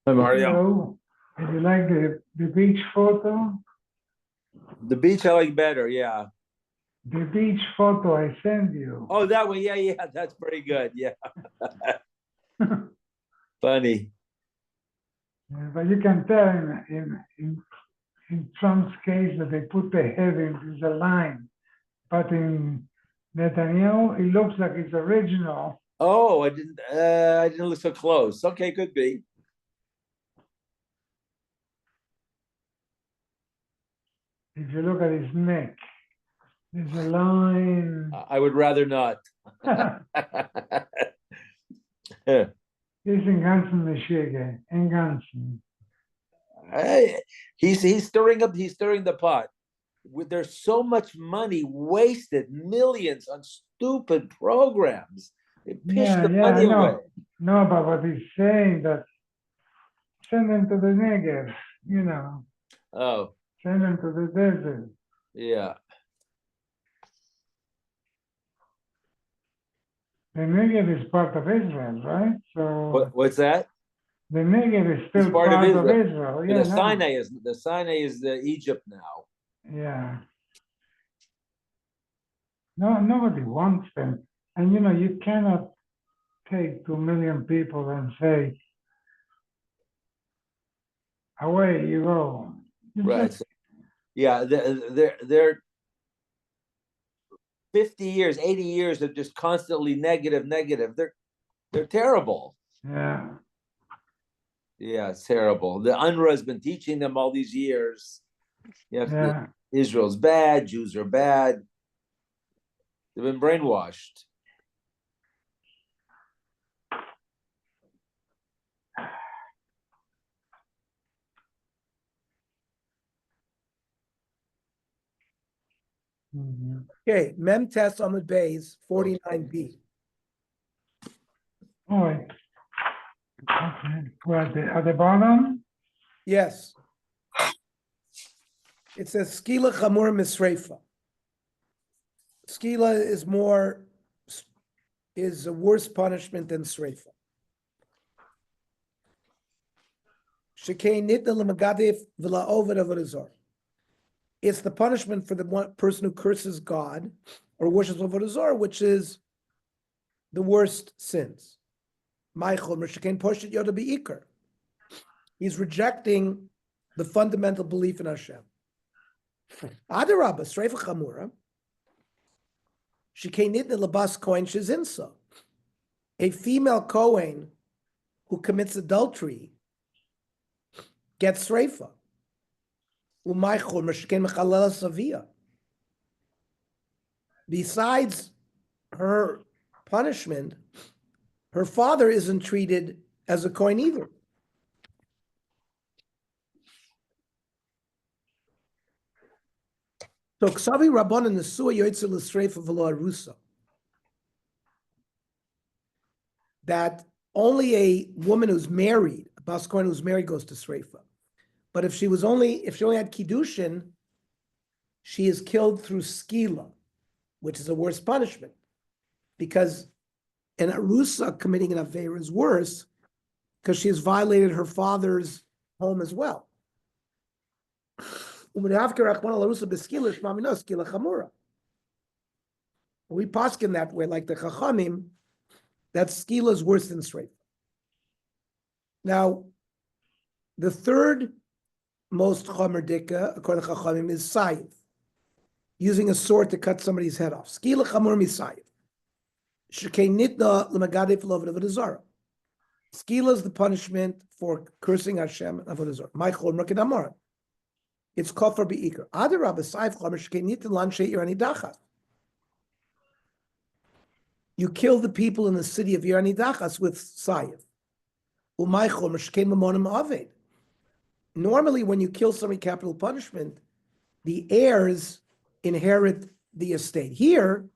Hi, Mario. Hello. Did you like the beach photo? The beach I like better, yeah. The beach photo I sent you. Oh, that one, yeah, that's pretty good. Yeah. Funny. But you can tell in Trump's case that they put the head in the line. But in Netanyahu, it looks like it's original. Oh, I didn't look so close. Okay, could be. If you look at his neck, there's a line. I would rather not. He's in ganzen Michigan, in ganzen. Hey, he's stirring the pot. There's so much money wasted, millions on stupid programs. They piss Yeah, the yeah, I money away. know. No, but what he's saying that send them to the Negev, Oh, send them to the desert. yeah. The Negev is part of Israel, right? So What's that? the Negev is It's still part part of of Israel. Israel. But Yeah, the Sinai is Egypt now. yeah. No, nobody wants them. And you cannot take 2 million people and say, away you go. Right. Yeah, they're 50 years, 80 years of just constantly negative. They're terrible. Yeah. Yeah, it's terrible. The UNRWA has been teaching them all these years. Yeah. Israel's bad, Jews are bad. They've been brainwashed. Mhm. Okay, Mem test on the base 49B. Oh, wait. Okay. Well, at the bottom? Yes. It says skila chamur misreifa. Skila is a worse punishment than sreifa. Shekei nitna l'magadif v'la'oved avodah zarah. It's the punishment for the one person who curses God or worships avodah zarah, which is the worst sins. He's rejecting the fundamental belief in Hashem. Adarabba, Sreifa Chamura, Shekenitna Labas Kohen Shezinsa. A female Kohen who commits adultery gets Sreifa. Besides her punishment, her father isn't treated as a Kohen either. So Ksavi Rabbanan Nesua Yoitzel L'Sreifa V'Lo Arusa. That only a woman who's married, a Bas Kohen who's married, goes to Sreifa. But if she only had Kiddushin, she is killed through Skila, which is a worse punishment. Because an Arusa committing an Aveira is worse because she has violated her father's home as well. We paskin that way, like the Chachamim, that Skila is worse than Sreifa. Now, the third most Chomer Dika, according to Chachamim, is Sayiv, using a sword to cut somebody's head off. Skila Chamur Misayiv. Shekei Nitna L'Magadif L'Oved Avodah Zarah. Skila is the punishment for cursing Hashem and Avodah Zarah. My Chomer Kedamar. It's kofar beikar. Adarabba Sayiv Chomer Shekei Nitna L'Anshe Irani Dachas. You kill the people in the city of Irani Dachas with Sayiv. Umay Chomer Shekei Mamonim Aved. Normally, when you kill somebody, capital punishment, the heirs inherit the estate. Here,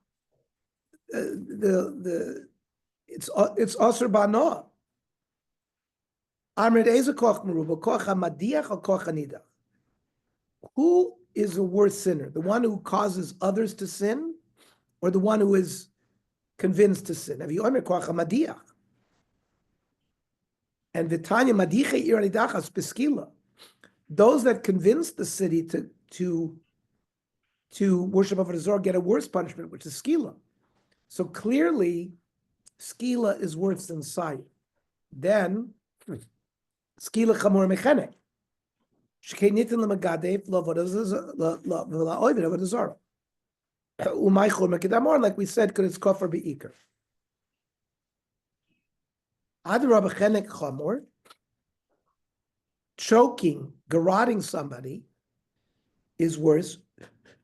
it's Asr Bana. Amrid Eza Koch Meruba, Koch HaMadiach or Koch HaNidach? Who is the worst sinner? The one who causes others to sin, or the one who is convinced to sin? Have you Omer Koch HaMadiach? And Vitanya Madiche Iranidachas Beskila. Those that convince the city to worship of Azor get a worse punishment, which is skila. So clearly, skila is worse than sayif. Then skila chamor mechenek. Shkeinitin lemagadev lavodazoyv umaychor mekedamor, like we said, because it's kofar beikar. Adrab chenek chamor, choking, garroting somebody is worse.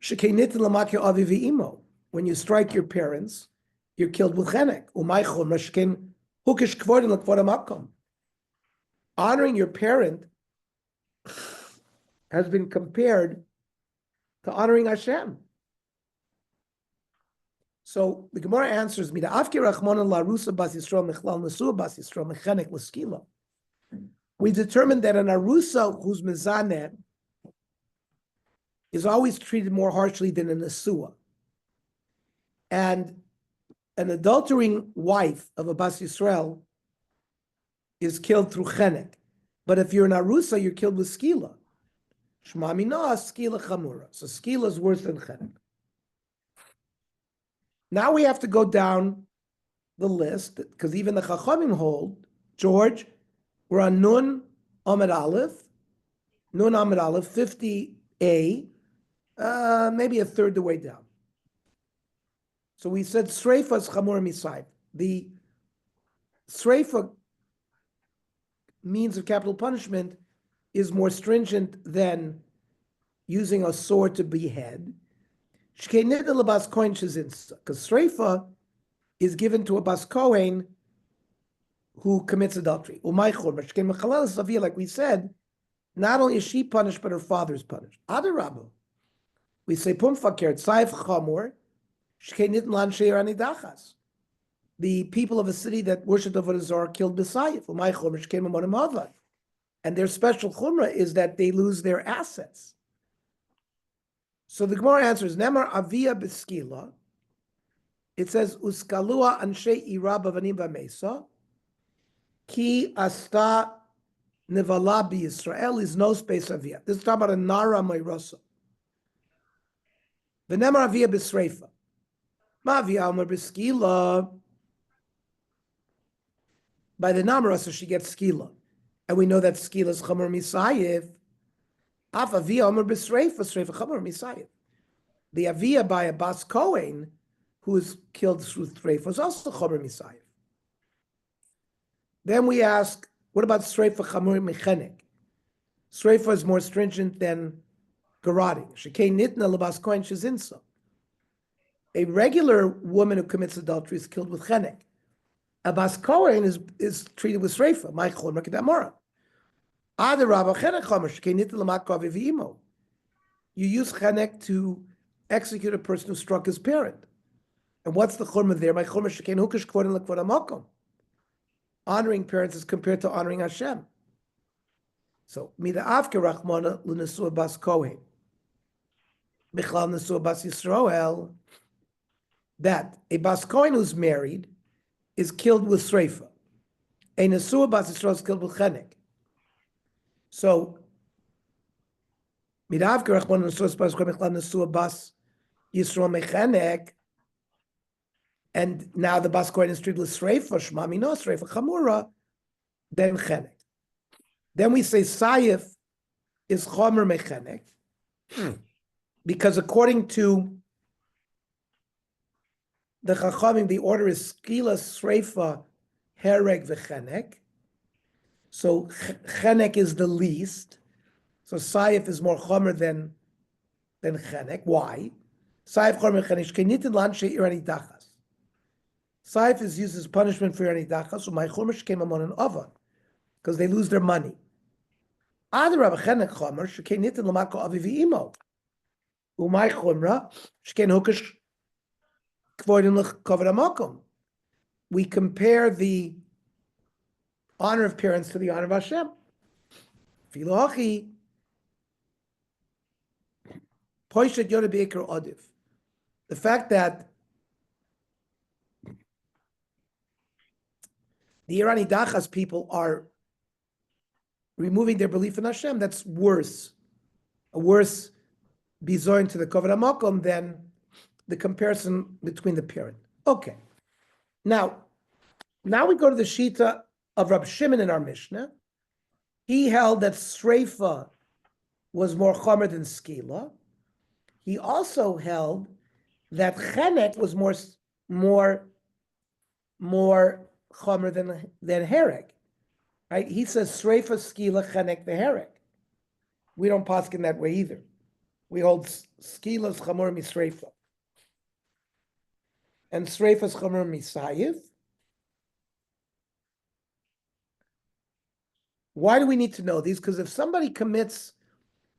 Shkeinitin lemakir avi v'imo. When you strike your parents, you're killed with chenek. Umaychor meshken hukish kvodim lekvodam makom. Honoring your parent has been compared to honoring Hashem. So the Gemara answers me, we determined that an arusa who's mezaneh is always treated more harshly than an asua. And an adultering wife of a Bas Yisrael is killed through chenek. But if you're an arusa, you're killed with skila. Shma mina, skila chamura. So skila is worse than chenek. Now we have to go down the list, because even the Chachamim hold, George, we're on Nun Amid Aleph, 50a, maybe a third the way down. So we said Sreifa is Chamur Misayv. The Sreifa means of capital punishment is more stringent than using a sword to behead. Because Sreifa is given to a Bas Kohen who commits adultery. Like we said, not only is she punished, but her father is punished. Adarabu. We say Pum Fakir, Saif Chamor, the people of a city that worshipped Avodah Zarah killed B'Sayif. And their special chumrah is that they lose their assets. So the Gemara answers, Nemar Avia B'Skila. It says, Uskalua Anshe Ira Bavanim B'Mesa, Ki Asta Nevala B'Yisrael is no space Avia. This is talking about a Nara Meirosa. The Nemar Avia B'Sreifa. Ma'avia Omer B'Skila. By the Namarasa, she gets Skila. And we know that Skila is Chamor Misayev. Af Avia Omer B'Sreifa, Sreifa Chamor Misayev. The Avia by a Bas Kohen, who is killed through Sreifa, is also Chamor Misayev. Then we ask, what about Sreifa Chamor Mechenek? Sreifa is more stringent than garroting. Shekei Nitna Lebas Kohen Shezinsa. A regular woman who commits adultery is killed with chenek. A Bas Kohen is treated with Sreifa. My Chol Makadamara. Adarabba chenek Chomer Shekei Nitna Lemakov V'imo. You use chenek to execute a person who struck his parent. And what's the chumrah there? My chumrah shekein hukish kvodim lekvod hamakom. Honoring parents is compared to honoring Hashem. So mida afke rachmana l'nesua bas kohen, bichlal nesua bas Yisrael. That a bas kohen who's married is killed with sreifa. A nesua bas Yisrael is killed with chenek. So mida afke rachmana nesua bas kohen bichlal nesua bas Yisrael mechenek. And now the Bas Kohen is treated with Sreifa, Shmami no Sreifa Chamura, then Chenek. Then we say Sayif is Chomer Mechenek, because according to the Chachamim, the order is Skila Sreifa Hereg V'Chenek. So Chenek is the least. So Sayif is more Chomer than Chenek. Why? Sayif Chomer Chenek Shkenitin Lanshe Irani Dachas. Saif is used as punishment for any dachas, so my chumash came amon an ava, because they lose their money. Adarab chenek chomer shekei nitin lamako avi v'imo. Umay chumra shekei hukish kvodim l'kavod hamakom. We compare the honor of parents to the honor of Hashem. Filu hachi poishet yoda beikar odiv. The fact that the Irani Dachas people are removing their belief in Hashem, that's worse. A worse bizoin to the Kavod HaMakom than the comparison between the parent. Okay. Now we go to the Shita of Rab Shimon in our Mishnah. He held that Sreifa was more chomer than Skila. He also held that Chenek was more chomer than Herek. Right? He says Sreifa, Skila, Chenek, the Herek. We don't paskin that way either. We hold Skila's chomer misreifa. And Sreifa's chomer misayiv. Why do we need to know these? Because if somebody commits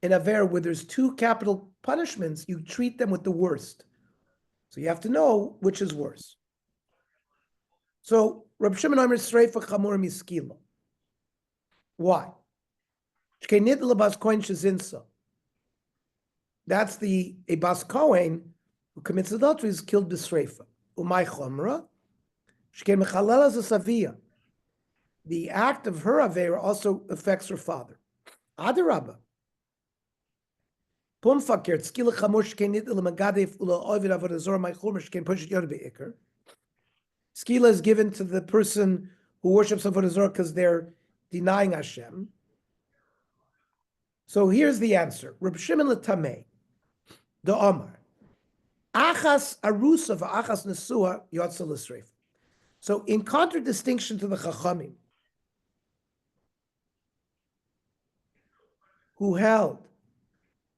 an aver where there's two capital punishments, you treat them with the worst. So you have to know which is worse. So Reb Shimon Omer Sreifa Chamor Miskila. Why? That's a Bas Kohen who commits adultery is killed b'Sreifa. Umay Chomra. Shkei Mechalela Zasavia. The act of her avera also affects her father. Adarabba. Pum fakir tzkila chamor shkein nit ila magadef ula ovid avodah my chomer shkein push yod beikar. Skila is given to the person who worships avodah zarah because they're denying Hashem. So here's the answer. Reb Shimon letamei, the Omar, achas arusa v'achas nesua yotza l'sreif. So in contradistinction to the Chachamim, who held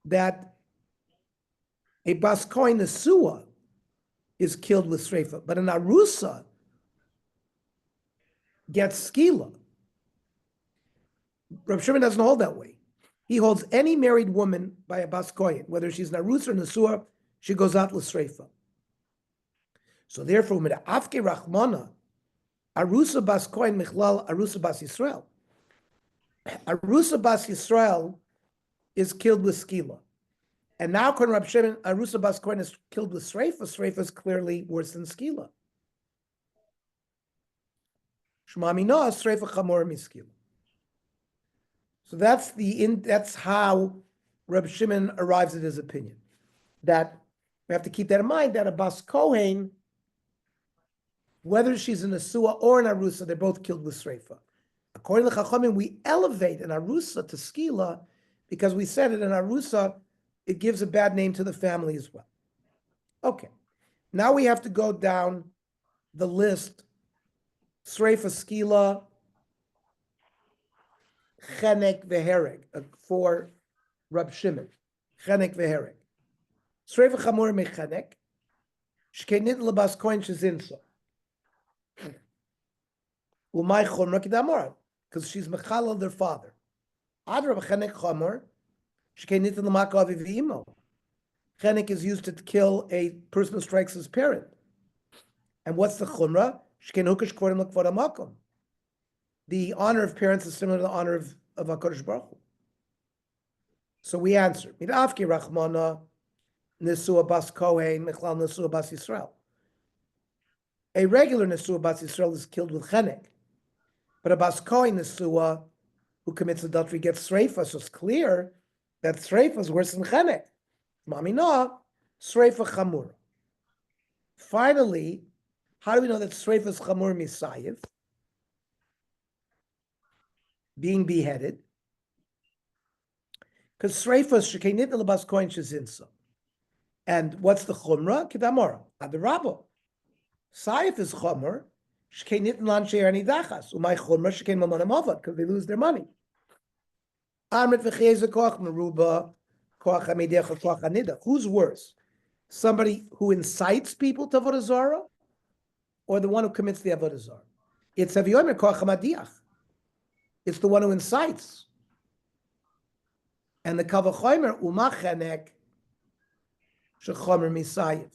that a Bas Kohen nesua is killed with sreifa, but an arusa gets skila. Reb Shimon doesn't hold that way. He holds any married woman by a Bas Kohen, whether she's an arusa or nesua, she goes out l'sreifa. So therefore, with afke rachmana, arusa Bas Kohen michlal arusa Bas Yisrael. Arusa Bas Yisrael is killed with skila. And now, when Rab Shimon, arusa Bas Kohen is killed with sreifa, sreifa is clearly worse than skila. Shema mina sreifa chamor miskila. So that's how Rab Shimon arrives at his opinion. That we have to keep that in mind, that a Bas Kohen, whether she's an Asua or an Arusa, they're both killed with Sreifa. According to Chachamim, we elevate an Arusa to Skila because we said it in Arusa, it gives a bad name to the family as well. Okay, now we have to go down the list. Sreifa, Skila, Chenek, Vehereg, for Rab Shimon. Chenek, Vehereg. Sreifa Chamor Mechenek, Shkenit Labas Kohen Shezinsa. Umay Chomra Kidamor, because she's Mechalal, their father. Adra Chenek Chamor, Shkenit Lamaka Avivimo. Chenek is used to kill a person who strikes his parent. And what's the Chumra? Shkenukish Kvorim L'Kvod HaMakom. The honor of parents is similar to the honor of HaKadosh Baruch Hu. So we answer, Midafki Rachmana, Nesua Bas Kohen, Mechlal Nesua Bas Yisrael. A regular Nesua Bas Yisrael is killed with Chenek. But a Bas Kohen Nesua who commits adultery gets Sreifa, so it's clear that Sreifa is worse than Chenek. Mamina, Sreifa Chamur. Finally, how do we know that Sreifa is Chamur Misayev? Being beheaded. Because Sreifa is Shekenit Elabas Kohen Shezinsa. And what's the Chumra? Kedamora. Adarabo. Saif is Chumr. Shekenit Lanshe Anidachas. Umay Chumra Sheken Mamon Amavad, because they lose their money. Amrit V'chiyeza Koach Meruba Koach Hamidecha Koach Hanida. Who's worse? Somebody who incites people to Avodah Zarah, or the one who commits the Avodah Zarah? It's Aviyomer Koach Hamadiach. It's the one who incites. And the Kavachomer Umach Chenek Shechomer Misayev.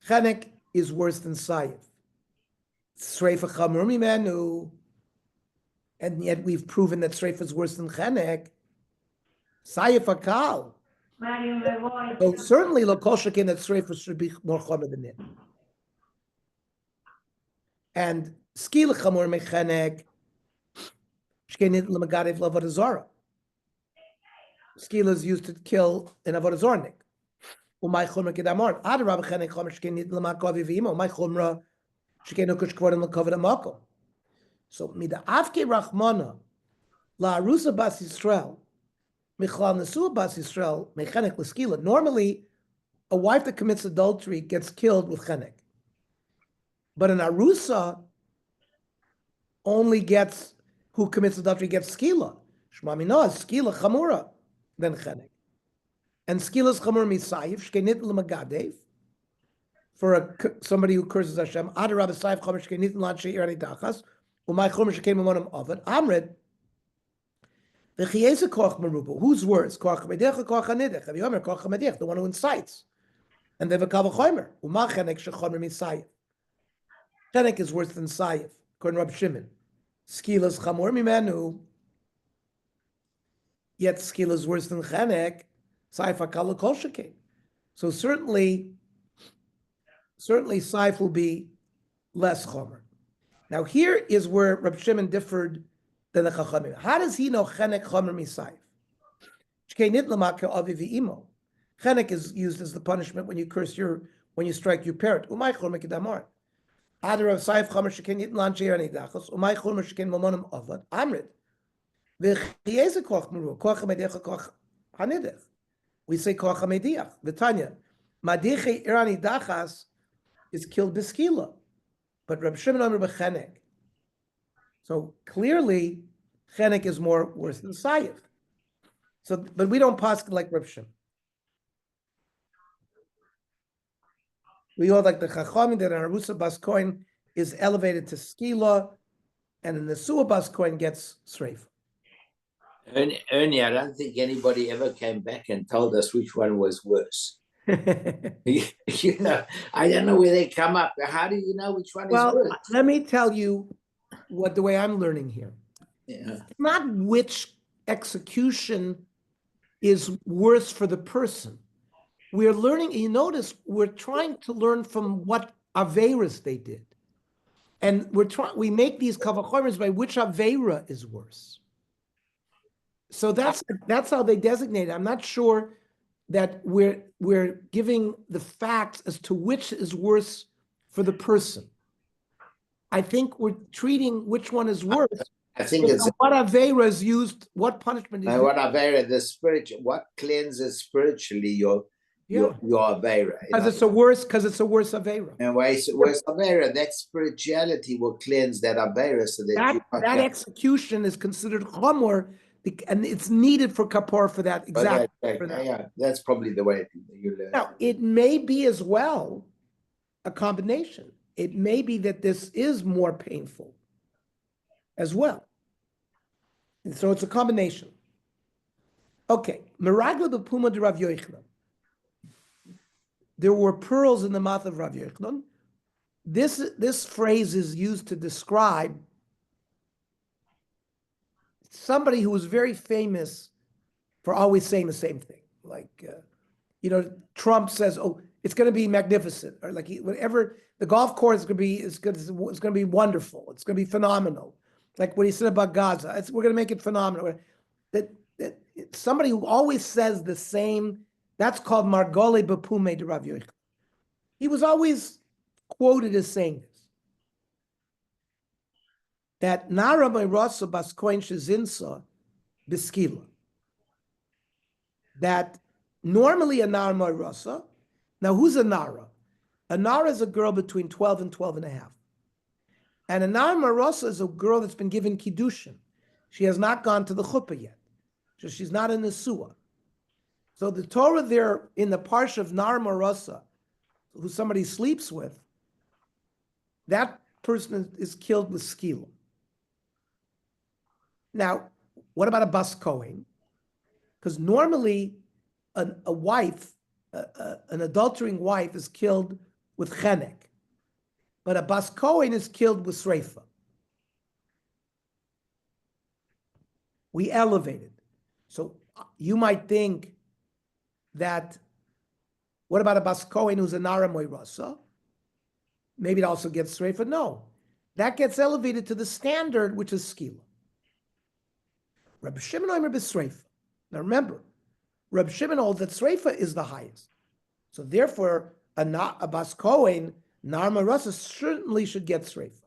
Chenek is worse than Sayev. Sreifa Chamur Mimenu. And yet we've proven that Sreifa is worse than Chenek. Sayev Akal. So certainly Lokol Shekin that Sreifa should be more Chomer than it. And Skil Chamur Mechenek. Shkenit l'magadev l'avodah zara. Skila is used to kill in avodah zornik. Umay chumra kedamar. Adarab chenek chomer shkenit l'makav v'imo. Umay chumra shkenu kush kvorim l'kavod amakom. So mida avke rachmana la arusa bas Yisrael michlal nesua bas Yisrael mechenek l'skila. Normally, a wife that commits adultery gets killed with chenek, but an arusa only gets who commits adultery gets skila. Shmamina is skila chamura than chenek. And skila is chamur misayif, shkenit l'magadev, for somebody who curses Hashem. Adarab esayif chamur shkenit l'ad she'ir ani dachas, umay chomer shekem amonim ovad, amred, v'chiyesa koch meruba. Whose words? Koch medech, koch hanidech. Rabbi Yomer, koch medech, the one who incites. And they have a kavachomer. Umay chenek shechomer misayif. Chenek is worse than sayif, according to Rabbi Shimon. Skila is chamur mimenu, yet skila is worse than chenek. Saif hakala kol shekein. So certainly saif will be less chomer. Now here is where Reb Shimon differed than the Chachamim. How does he know chenek chomer misaif? Shkeinit l'maka avi v'imo. Chenek is used as the punishment when you strike your parent. Umay chomer kedamar. Adar of saif chomer shkeinit l'anshei ani dachos. Umay chomer shkein mamonim avad. Amrit. V'chiyeze koch meru. Koch medecha koch hanidech. We say koch hamediach. V'tanya, madiche irani dachas is killed b'skila, but Reb Shimon Omer b'chenek. So clearly, chenek is more worse than sayif. So, but we don't pass like Reb Shimon. We all like the chachamim that an arusa bas kohen is elevated to skila, and an nesua bas kohen gets sreif. Ernie, I don't think anybody ever came back and told us which one was worse. You know, I don't know where they come up. How do you know which one is worse? Let me tell you the way I'm learning here. Yeah. Not which execution is worse for the person. We're learning, you notice, we're trying to learn from what Averas they did. And we make these kavachorimers by which Avera is worse. So that's how they designate it. I'm not sure that we're giving the facts as to which is worse for the person. I think we're treating which one is worse. I think it's what Avera is used, what punishment is used. What Avera, the spiritual, what cleanses spiritually your Avera. Because it's a worse Avera. And where's Avera, that spirituality will cleanse that Avera so that execution is considered chomor, and it's needed for kapor for that exactly. Yeah, that's probably the way you learn. Now, it may be as well a combination. It may be that this is more painful as well. And so it's a combination. Okay, Meragla b'puma de Rav Yochanan. There were pearls in the mouth of Rav Yochanan. This phrase is used to describe somebody who was very famous for always saying the same thing. Like, Trump says, "Oh, it's going to be magnificent," or like whatever. The golf course is going to be wonderful. It's going to be phenomenal. Like what he said about Gaza, we're going to make it phenomenal. That somebody who always says the same. That's called Margole Bepume de Rav Yochanan. He was always quoted as saying this. That Nara Meirasa Baskoin Shezinsa Biskila. That normally a Nara Meirasa, now who's a Nara? A Nara is a girl between 12 and 12 and a half. And a Nara Meirasa is a girl that's been given Kiddushin. She has not gone to the chuppah yet. So she's not in the Nesua. So the Torah there in the parsha of Nar Marasa, who somebody sleeps with, that person is killed with skila. Now, what about a bas kohen? Because normally a wife, an adultering wife is killed with chenek, but a bas kohen is killed with sreifa. We elevated. So you might think that, what about a bas kohen who's a nara moirasa? Maybe it also gets sreifa. No, that gets elevated to the standard, which is skila. Reb Shimon Omer b'Sreifa. Now remember, Reb Shimon holds that Sreifa is the highest. So therefore, a Bas Kohen, Nar Marasa, certainly should get Sreifa.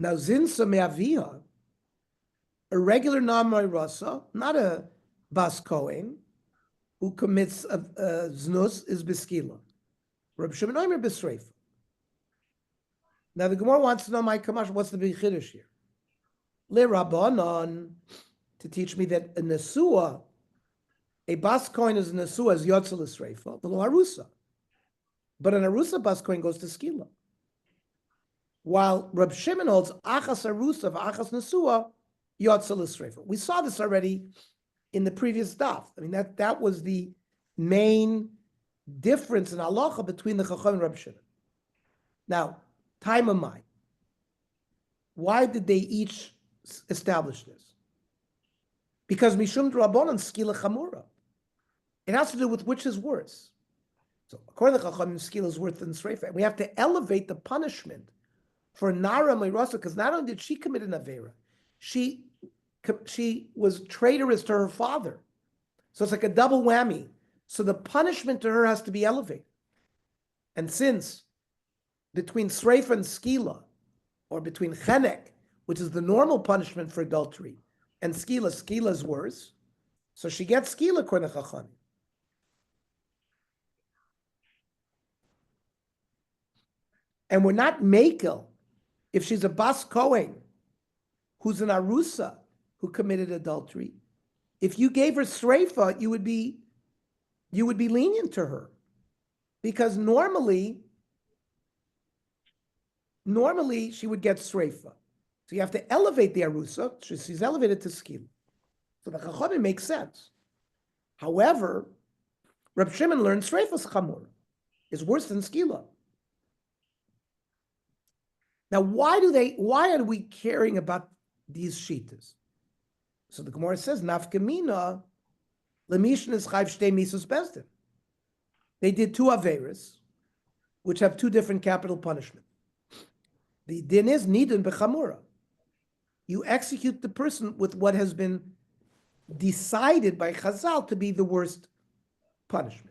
Now, Zinsa Me'avia, a regular Nar Marasa, not a Bas Kohen, who commits Znus, is Beskila. Reb Shimon Omer b'Sreifa. Now the Gemara wants to know my Kamash, what's the big Chiddush here? Le Rabbanon, to teach me that a Nesua, a Bas Kohen is a Nesua, is Yotzel Esreifa, below Arusa. But an Arusa Bas Kohen goes to Skila. While Reb Shimon holds Achas Arusa, Achas Nesua, Yotzel Esreifa. We saw this already in the previous Daf. I mean, that was the main difference in halacha between the Chacham and Reb Shimon. Now, time of mind. Why did they each establish this? Because Mishum Rabbanan Skila Chamura. It has to do with which is worse. So according to Chachamim, Skila is worse than Sreifa. We have to elevate the punishment for Nara Meirasa, because not only did she commit an Avera, she was traitorous to her father. So it's like a double whammy. So the punishment to her has to be elevated. And since between Sreifa and Skila, or between Chenek, which is the normal punishment for adultery, and Skila is worse, so she gets Skila according to Chachamim. And we're not Mekel if she's a Bas Kohen who's an Arusa who committed adultery. If you gave her Sreifa, you would be lenient to her, because normally she would get Sreifa. So you have to elevate the Arusa. She's elevated to Skila. So the Chachamim makes sense. However, Reb Shimon learned Sreifa's Chamur is worse than Skila. Now, why are we caring about these shitas? So the Gemara says, Nafkamina, Lemishin is Chayv Shtei Misos Bezdin. They did two Averis, which have two different capital punishments. The din is Nidun Bechamura. You execute the person with what has been decided by Chazal to be the worst punishment.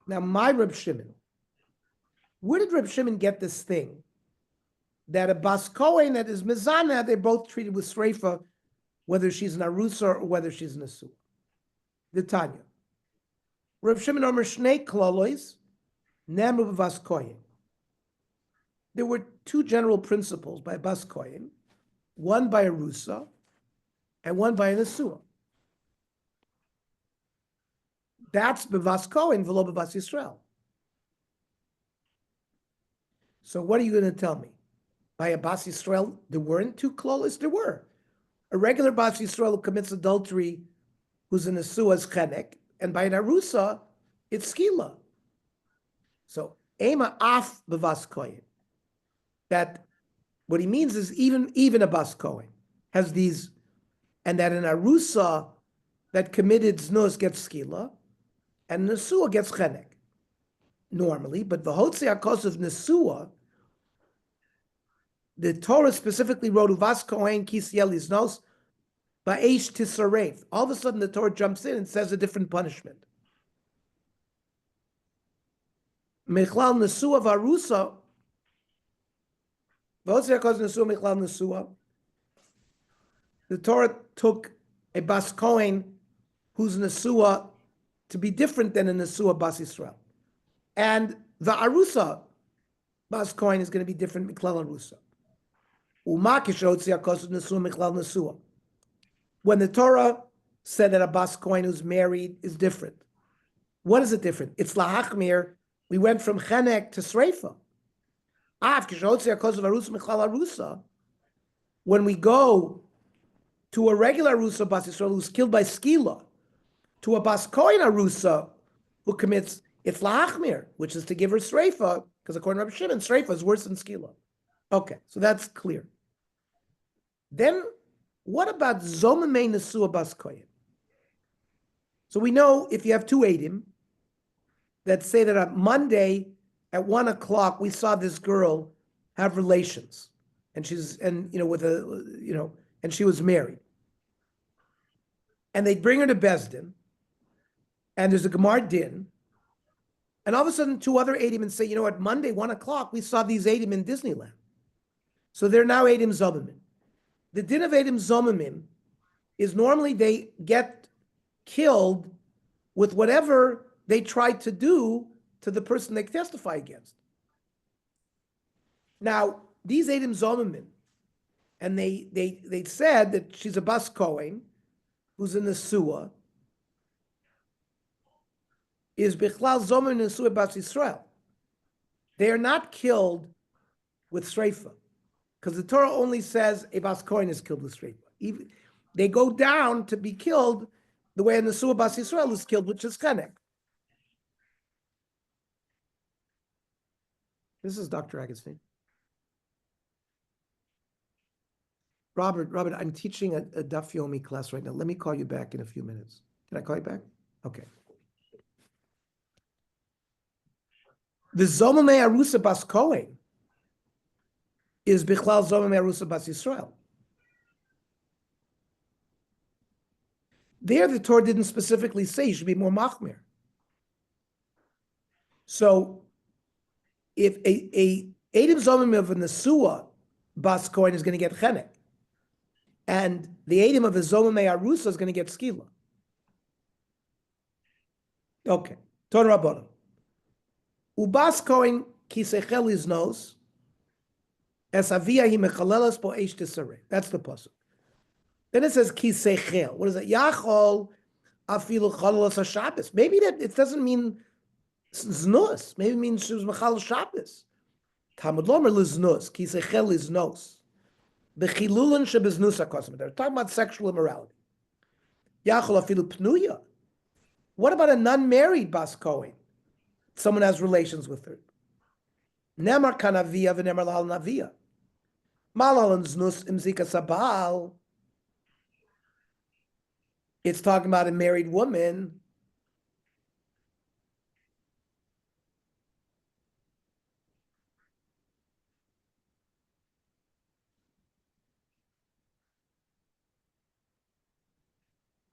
Now, my Reb Shimon, where did Reb Shimon get this thing that a Bas Kohen that is Mizana, they're both treated with Sreifa, whether she's an Arusa or whether she's an Asur? The Tanya. Reb Shimon Omer Shnei Klolois, Nemru Bas Kohen. There were two general principles by Bas Kohen, one by Arusa and one by an Asur. That's Bevas Kohen, v'lo Bevas Yisrael. So what are you going to tell me? By a Bas Yisrael, there weren't two klolis? There were. A regular Bas Yisrael who commits adultery, who's an Asua, is Chenek, and by an Arusa, it's Skila. So, Ema Af Bevas Kohen. That, what he means is even a Bas Kohen has these, and that an Arusa that committed Znus gets Skila, and Nesua gets Chenek, normally, but the Hotzi HaKos of Nesua, the Torah specifically wrote, Uvas Kohen Kisiel Iznos, Ba'esh Tisarev. All of a sudden the Torah jumps in and says a different punishment. Mechlal Nesua Varusa, Hotzi HaKos Nesua, Mechlal Nesua. The Torah took a Bas Kohen who's Nesua to be different than a Nesua Bas Yisrael. And the Arusa Bas Kohen is going to be different Miklal Arusa. When the Torah said that a Bas Kohen who's married is different, what is it different? It's Lahachmir. We went from Chenek to Sreifa. When we go to a regular Arusa Bas Yisrael who's killed by Skila, to a Bas Kohen Arusa who commits, it's Lahachmir, which is to give her Sreifa, because according to Rabbi Shimon, Sreifa is worse than Skila. Okay, so that's clear. Then What about Zomamei Nesua Bas Kohen? So we know if you have two Eidim that say that on Monday at 1 o'clock we saw this girl have relations, and and she was married, and they bring her to Bezdin, and there's a Gemar Din, and all of a sudden two other Eidim and say, at Monday 1 o'clock we saw these Eidim in Disneyland, so they're now Eidim Zomamim. The din of Eidim Zomamim is normally they get killed with whatever they tried to do to the person they testify against. Now, these Eidim Zomamim, and they said that she's a Bas Kohen, who's in the Suah, is Bichlal Zomamim Nesua Bas Yisrael. They are not killed with Sreifa, because the Torah only says a Bas Kohen is killed with Sreifa. They go down to be killed the way a Nesua Bas Yisrael is killed, which is Chenek. This is Dr. Agustin. Robert, I'm teaching a Daf Yomi class right now. Let me call you back in a few minutes. Can I call you back? Okay. The Zomamei Arusa Bas Kohen is Bichlal Zomamei Arusa Bas Yisrael. There, the Torah didn't specifically say you should be more machmir. So, if a Eidim Zomamim of a Nesua Bas Kohen is going to get Chenek, and the Eidim of a Zomamei Arusa is going to get Skila. Okay. Torah Rabbanim. Ubas Kohen kisechel is nos, es avia hi mechalelas po eish tisareh. That's the pasuk. Then it says kisechel. What is it? Yachol afilu chalelas haShabbos. Maybe that it doesn't mean znus. Maybe it means she was mechal Shabbos. Talmud lomer liznus. Kisechel is nos. Bechilulin shebeznus hakosim. They're talking about sexual immorality. Yachol afilu pnuya. What about a non-married Bas Kohen? Someone has relations with her. Nemar kanavia v'nemar lal navia. Malal znus imzika sabal. It's talking about a married woman.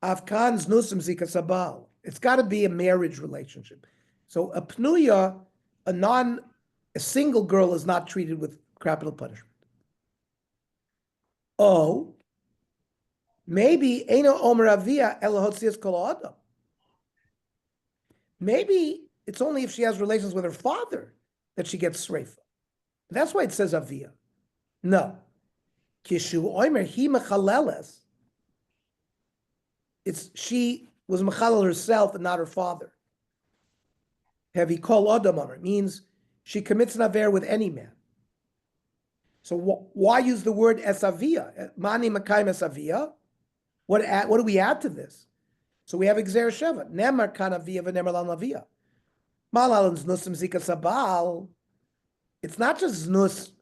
Afkan znus imzika sabal. It's got to be a marriage relationship. So a pnuya, a single girl is not treated with capital punishment. Oh, maybe Eino Omer Avia Elahotzias Kol Adam. Maybe it's only if she has relations with her father that she gets sreifa. That's why it says Avia. No. Kishu Omer Hi Mechaleles. She was Mechalel herself and not her father. Heavy kol adam on her means she commits an affair with any man. So why use the word esavia? Mani makayim esavia. What do we add to this? So we have Gzer Sheva. Nemar kan avia v'nemar lan avia. Malal znusim zika sabal. It's not just znus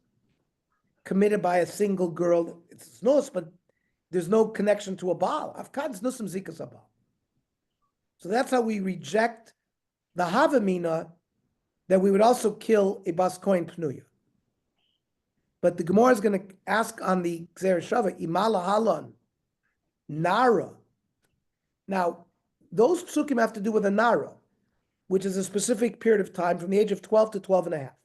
committed by a single girl. It's znus, but there's no connection to a baal. Afkan znusim zika sabal. So that's how we reject the Havamina that we would also kill a Bas Kohen Pnuya. But the Gemara is going to ask on the Gzer Shava, Imala Halon, Nara. Now, those psukim have to do with a Nara, which is a specific period of time from the age of 12 to 12 and a half.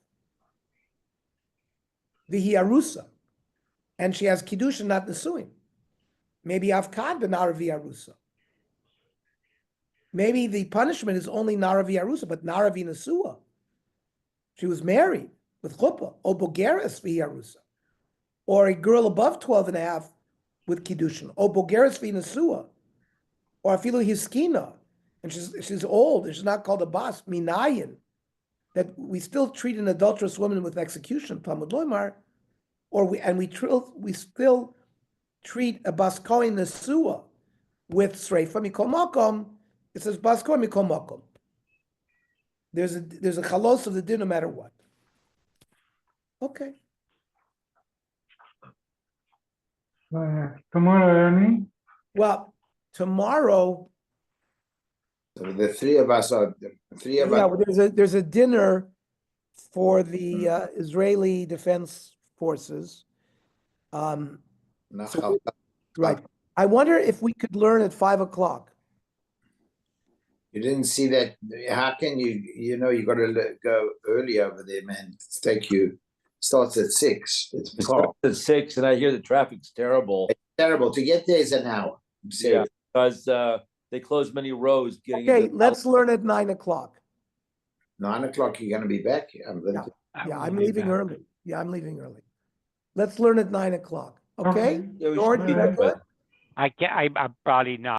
Vihi Arusa. And she has Kiddushin, not Nesuim. Maybe Avkad Benara Vi Arusa. Maybe the punishment is only Naravi Arusa, but Naravi Nesua. She was married with Chuppah, or Bogeres Vi Arusa. Or a girl above 12 and a half with Kiddushin, or Bogeres Vi Nesua. Or Afilu Hiskina, and she's old, and she's not called a Bas, Minayin, that we still treat an adulterous woman with execution, Talmud Loimar, we still treat a Bas Kohen Nesua with Sreifa, Mikol Makom. It says Bas Kohen Mikol Makom. There's a chalos of the din no matter what. Okay. Tomorrow, Ernie? Well, tomorrow, So the three of us are, yeah, there's a dinner for the Israeli Defense Forces. So Nachal. right. I wonder if we could learn at 5 o'clock. You didn't see that? How can you? You know, you got to go early over there, man. Starts at 6. It's It starts at 6, and I hear the traffic's terrible. terrible to get there is an hour. I'm Yeah, serious. because they close many roads getting Okay, into let's learn at 9 o'clock. 9 o'clock, you're going to be back. Yeah, I'm leaving early. Yeah, I'm leaving early. Let's learn at 9 o'clock. Okay? Okay. Yeah, we should George, be is that good. good? I'm probably not.